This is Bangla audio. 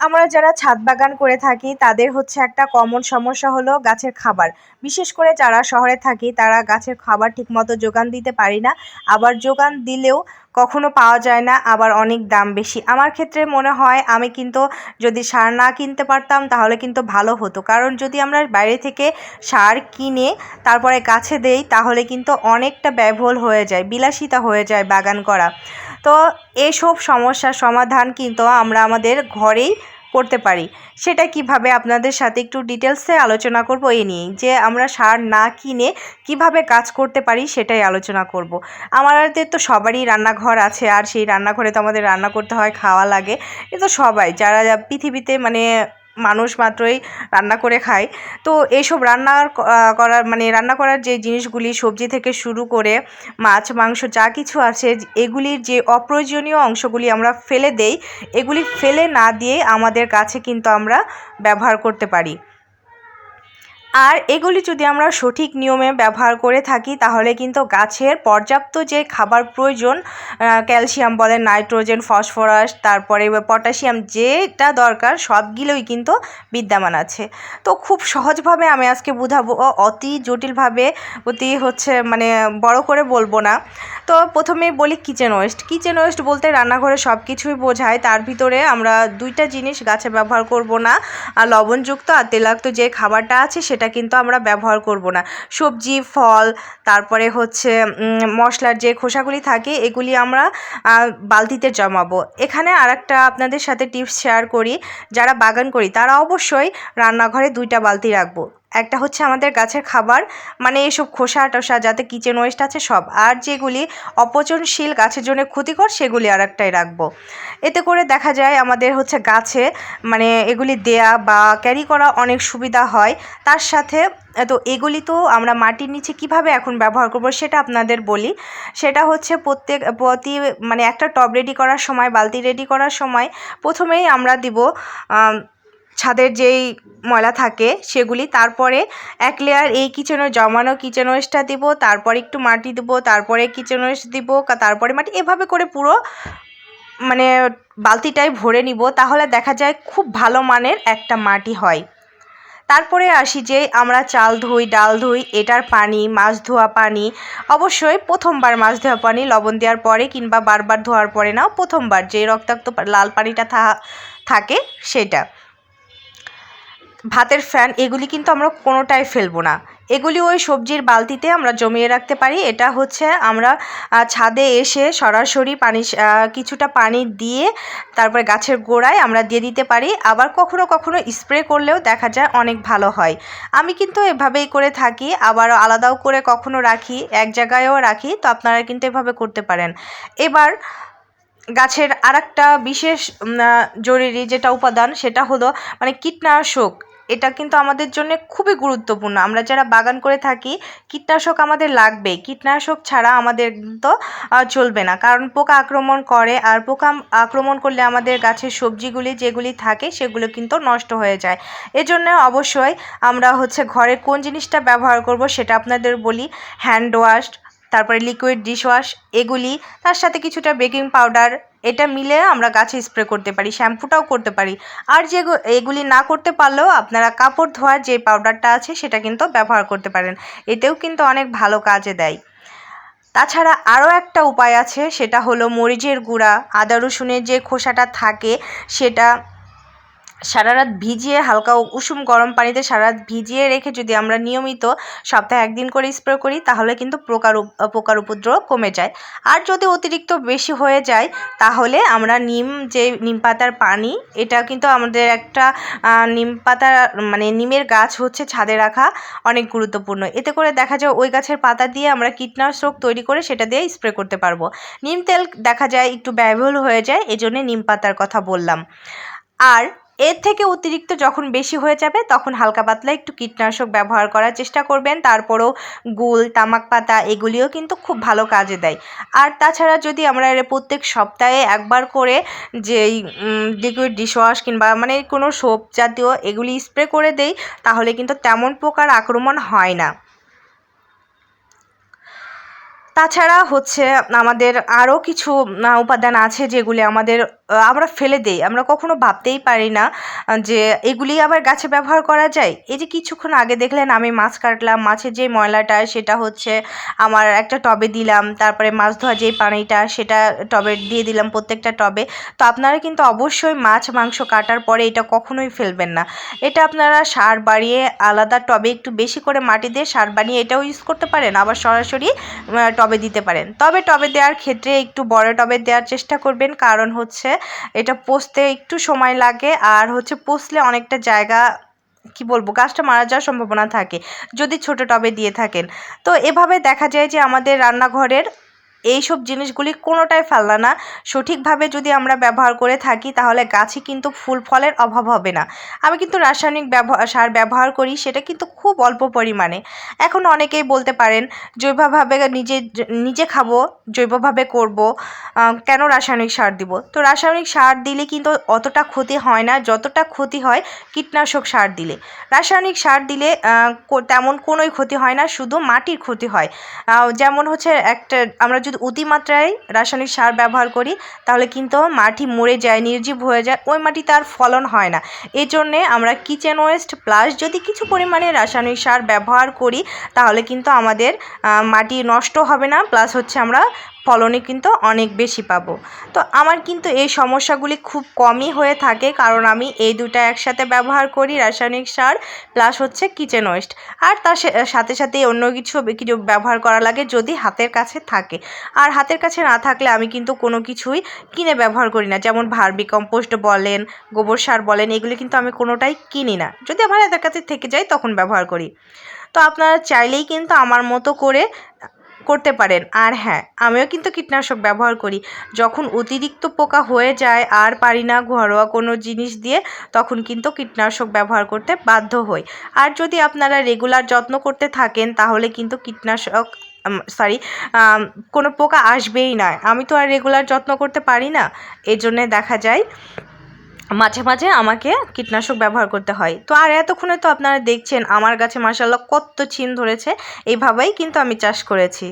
আমরা যারা ছাদ বাগান করে থাকি তাদের হচ্ছে একটা কমন সমস্যা হলো গাছের খাবার। বিশেষ করে যারা শহরে থাকি তারা গাছের খাবার ঠিকমতো যোগান দিতে পারি না। আবার যোগান দিলেও কখনো পাওয়া যায় না, আবার অনেক দাম বেশি। আমার ক্ষেত্রে মনে হয় আমি কিন্তু যদি সার না কিনতে পারতাম তাহলে কিন্তু ভালো হতো। কারণ যদি আমরা বাইরে থেকে সার কিনে তারপরে গাছে দেই তাহলে কিন্তু অনেকটা ব্যয়বহুল হয়ে যায়, বিলাসিতা হয়ে যায় বাগান করা। তো এসব সমস্যার সমাধান কিন্তু আমরা আমাদের ঘরেই করতে পারি। সেটা কিভাবে আপনাদের সাথে একটু ডিটেলসে আলোচনা করব এই নিয়েই, যে আমরা সার না কিনে কিভাবে কাজ করতে পারি সেটাই আলোচনা করব। আমাদের তো সবারই রান্নাঘর আছে, আর সেই রান্নাঘরে তো আমাদের রান্না করতে হয়, খাওয়া লাগে। এ তো সবাই যারা পৃথিবীতে মানুষ মাত্রই রান্না করে খায়। তো এইসব রান্না করার যে জিনিসগুলি, সবজি থেকে শুরু করে মাছ মাংস যা কিছু আছে, এগুলির যে অপ্রয়োজনীয় অংশগুলি আমরা ফেলে দেই, এগুলি ফেলে না দিয়ে আমাদের কাছে কিন্তু আমরা ব্যবহার করতে পারি। আর এগুলি যদি আমরা সঠিক নিয়মে ব্যবহার করে থাকি তাহলে কিন্তু গাছের পর্যাপ্ত যে খাবার প্রয়োজন, ক্যালসিয়াম বলেন, নাইট্রোজেন, ফসফরাস, তারপরে পটাশিয়াম, যেটা দরকার সবগুলোই কিন্তু বিদ্যমান আছে। তো খুব সহজভাবে আমি আজকে বোঝাবো, অতি জটিলভাবে বড় করে বলবো না। তো প্রথমেই বলি কিচেন ওয়েস্ট। কিচেন ওয়েস্ট বলতে রান্নাঘরে সব কিছুই বোঝায়। তার ভিতরে আমরা দুইটা জিনিস গাছে ব্যবহার করব না, আর লবণযুক্ত আর তেলাক্ত যে খাবারটা আছে সেটা কিন্তু আমরা ব্যবহার করব না। সবজি, ফল, তারপরে হচ্ছে মশলার যে খোসাগুলি থাকে এগুলি আমরা বালতিতে জমাবো। এখানে আরেকটা আপনাদের সাথে টিপস শেয়ার করি, যারা বাগান করি তারা অবশ্যই রান্নাঘরে দুইটা বালতি রাখবো। একটা হচ্ছে আমাদের গাছের খাবার, এসব খোসা টোসা যাতে কিচেন ওয়েস্ট আছে সব, আর যেগুলি অপচনশীল গাছের জন্য ক্ষতিকর সেগুলি আর একটাই রাখবো। এতে করে দেখা যায় আমাদের হচ্ছে গাছে এগুলি দেয়া বা ক্যারি করা অনেক সুবিধা হয়। তার সাথে তো এগুলি তো আমরা মাটির নিচে কিভাবে এখন ব্যবহার করব সেটা আপনাদের বলি। সেটা হচ্ছে একটা টব রেডি করার সময়, বালতি রেডি করার সময় প্রথমেই আমরা দিব ছাদের যেই ময়লা থাকে সেগুলি, তারপরে এক লেয়ার এই কিচেনে জমানো কিচেন ওয়েস্টটা দিব, তারপরে একটু মাটি দেবো, তারপরে কিচেন ওয়েস্ট দিব, তারপরে মাটি, এভাবে করে পুরো বালতিটাই ভরে নিব। তাহলে দেখা যায় খুব ভালো মানের একটা মাটি হয়। তারপরে আসি যে আমরা চাল ধুই, ডাল ধুই, এটার পানি, মাছ ধোয়া পানি, অবশ্যই প্রথমবার মাছ ধোয়া পানি লবণ দেওয়ার পরে কিংবা বারবার ধোয়ার পরে না, প্রথমবার যে রক্তাক্ত লাল পানিটা থাকে সেটা। ভাতের ফ্যান, এগুলি কিন্তু আমরা কোনোটাই ফেলবো না। এগুলি ওই সবজির বালতিতে আমরা জমিয়ে রাখতে পারি। এটা হচ্ছে আমরা ছাদে এসে সরাসরি কিছুটা পানি দিয়ে তারপরে গাছের গোড়ায় আমরা দিয়ে দিতে পারি। আবার কখনো কখনো স্প্রে করলেও দেখা যায় অনেক ভালো হয়। আমি কিন্তু এভাবেই করে থাকি, আবার আলাদাও করে কখনো রাখি, এক জায়গায়ও রাখি। তো আপনারা কিন্তু এভাবে করতে পারেন। এবার গাছের আরেকটা বিশেষ জরুরি যেটা উপাদান সেটা হলো কীটনাশক। এটা কিন্তু আমাদের জন্য খুবই গুরুত্বপূর্ণ। আমরা যারা বাগান করে থাকি কীটনাশক আমাদের লাগবেই। কীটনাশক ছাড়া আমাদের তো চলবে না, কারণ পোকা আক্রমণ করে, আর পোকা আক্রমণ করলে আমাদের গাছের সবজিগুলি যেগুলি থাকে সেগুলো কিন্তু নষ্ট হয়ে যায়। এজন্য অবশ্যই আমরা ঘরে কোন জিনিসটা ব্যবহার করব সেটা আপনাদের বলি। হ্যান্ড ওয়াশ, তারপরে লিকুইড ডিশওয়াশ, এগুলি, তার সাথে কিছুটা বেকিং পাউডার, এটা মিলে আমরা গাছে স্প্রে করতে পারি, শ্যাম্পুটাও করতে পারি। আর এগুলি না করতে পারলেও আপনারা কাপড় ধোয়ার যে পাউডারটা আছে সেটা কিন্তু ব্যবহার করতে পারেন, এতেও কিন্তু অনেক ভালো কাজে দেয়। তাছাড়া আরও একটা উপায় আছে, সেটা হলো মরিচের গুঁড়া, আদা রসুনের যে খোসাটা থাকে সেটা সারা রাত ভিজিয়ে, হালকা উষুম গরম পানিতে সারা রাত ভিজিয়ে রেখে যদি আমরা নিয়মিত সপ্তাহে একদিন করে স্প্রে করি তাহলে কিন্তু পোকার উপদ্রব কমে যায়। আর যদি অতিরিক্ত বেশি হয়ে যায় তাহলে আমরা নিম পাতার পানি, এটা কিন্তু আমাদের একটা নিম পাতা নিমের গাছ হচ্ছে ছাদে রাখা অনেক গুরুত্বপূর্ণ। এতে করে দেখা যায় ওই গাছের পাতা দিয়ে আমরা কীটনাশক তৈরি করে সেটা দিয়ে স্প্রে করতে পারবো। নিম তেল দেখা যায় একটু ব্যয়বহুল হয়ে যায়, এজন্য নিম পাতার কথা বললাম। আর এর থেকে অতিরিক্ত যখন বেশি হয়ে যাবে তখন হালকা পাতলা একটু কীটনাশক ব্যবহার করার চেষ্টা করবেন। তারপরেও গুল, তামাক পাতা, এগুলিও কিন্তু খুব ভালো কাজে দেয়। আর তাছাড়া যদি আমরা প্রত্যেক সপ্তাহে একবার করে যেই লিকুইড ডিশওয়াশ কিংবা কোনো সোপ জাতীয় এগুলি স্প্রে করে দেই তাহলে কিন্তু তেমন পোকার আক্রমণ হয় না। তাছাড়া আমাদের আরও কিছু উপাদান আছে যেগুলি আমাদের আমরা ফেলে দেই, আমরা কখনো ভাবতেই পারি না যে এগুলি আবার গাছে ব্যবহার করা যায়। এই যে কিছুক্ষণ আগে দেখলেন আমি মাছ কাটলাম, মাছের যে ময়লাটা সেটা হচ্ছে আমার একটা টবে দিলাম, তারপরে মাছ ধোয়া যেই পানিটা সেটা টবে দিয়ে দিলাম প্রত্যেকটা টবে। তো আপনারা কিন্তু অবশ্যই মাছ মাংস কাটার পরে এটা কখনোই ফেলবেন না। এটা আপনারা সার বাড়িয়ে আলাদা টবে একটু বেশি করে মাটি দিয়ে সার বানিয়ে এটাও ইউজ করতে পারেন, আবার সরাসরি টবে দিতে পারেন। তবে টবে দেওয়ার ক্ষেত্রে একটু বড় টবে দেওয়ার চেষ্টা করবেন, কারণ হচ্ছে এটা পচতে একটু সময় লাগে, আর হচ্ছে পচলে অনেকটা জায়গা কি বলবো গাছটা মারা যাওয়ার সম্ভাবনা থাকে যদি ছোট টবে দিয়ে থাকেন। তো এভাবে দেখা যায় যে আমাদের রান্নাঘরের এইসব জিনিসগুলি কোনোটাই ফেলনা না, সঠিকভাবে যদি আমরা ব্যবহার করে থাকি তাহলে গাছে কিন্তু ফুল ফলের অভাব হবে না। আমি কিন্তু রাসায়নিক সার ব্যবহার করি, সেটা কিন্তু খুব অল্প পরিমাণে। এখন অনেকেই বলতে পারেন জৈবভাবে নিজে খাবো, জৈবভাবে করব, কেন রাসায়নিক সার দিব? তো রাসায়নিক সার দিলে কিন্তু অতটা ক্ষতি হয় না যতটা ক্ষতি হয় কীটনাশক সার দিলে। রাসায়নিক সার দিলে তেমন কোনোই ক্ষতি হয় না, শুধু মাটির ক্ষতি হয়। যেমন হচ্ছে একটা আমরা যদি অতিমাত্রায় রাসায়নিক সার ব্যবহার করি তাহলে কিন্তু মাটি মরে যায়, নির্জীব হয়ে যায়, ওই মাটিতে আর ফলন হয় না। এই জন্যে আমরা কিচেন ওয়েস্ট প্লাস যদি কিছু পরিমাণে রাসায়নিক সার ব্যবহার করি তাহলে কিন্তু আমাদের মাটি নষ্ট হবে না, প্লাস হচ্ছে আমরা ফলনে কিন্তু অনেক বেশি পাবো। তো আমার কিন্তু এই সমস্যাগুলি খুব কমই হয়ে থাকে, কারণ আমি এই দুটো একসাথে ব্যবহার করি, রাসায়নিক সার প্লাস হচ্ছে কিচেন ওয়েস্ট। আর তার সাথে সাথে অন্য কিছু ব্যবহার করা লাগে যদি হাতের কাছে থাকে। আর হাতের কাছে না থাকলে আমি কিন্তু কোনো কিছুই কিনে ব্যবহার করি না, যেমন ভার্মি কম্পোস্ট বলেন, গোবর সার বলেন, এগুলি কিন্তু আমি কোনোটাই কিনি না, যদি আমার হাতের কাছে থেকে যায় তখন ব্যবহার করি। তো আপনারা চাইলেই কিন্তু আমার মতো করে করতে পারেন। আর হ্যাঁ, আমিও কিন্তু কীটনাশক ব্যবহার করি। যখন অতিরিক্ত পোকা হয়ে যায় আর পারি না ঘরোয়া কোনো জিনিস দিয়ে, তখন কিন্তু কীটনাশক ব্যবহার করতে বাধ্য হই। আর যদি আপনারা রেগুলার যত্ন করতে থাকেন তাহলে কিন্তু কীটনাশক কোনো পোকা আসবেই না। আমি তো আর রেগুলার যত্ন করতে পারি না, এই জন্যে দেখা যায় মাঝে মাঝে আমাকে কীটনাশক ব্যবহার করতে হয়। তো আর এতক্ষণে তো আপনারা দেখছেন আমার গাছে মাশাআল্লাহ কত ছিম ধরেছে, এইভাবেই কিন্তু আমি চাষ করেছি।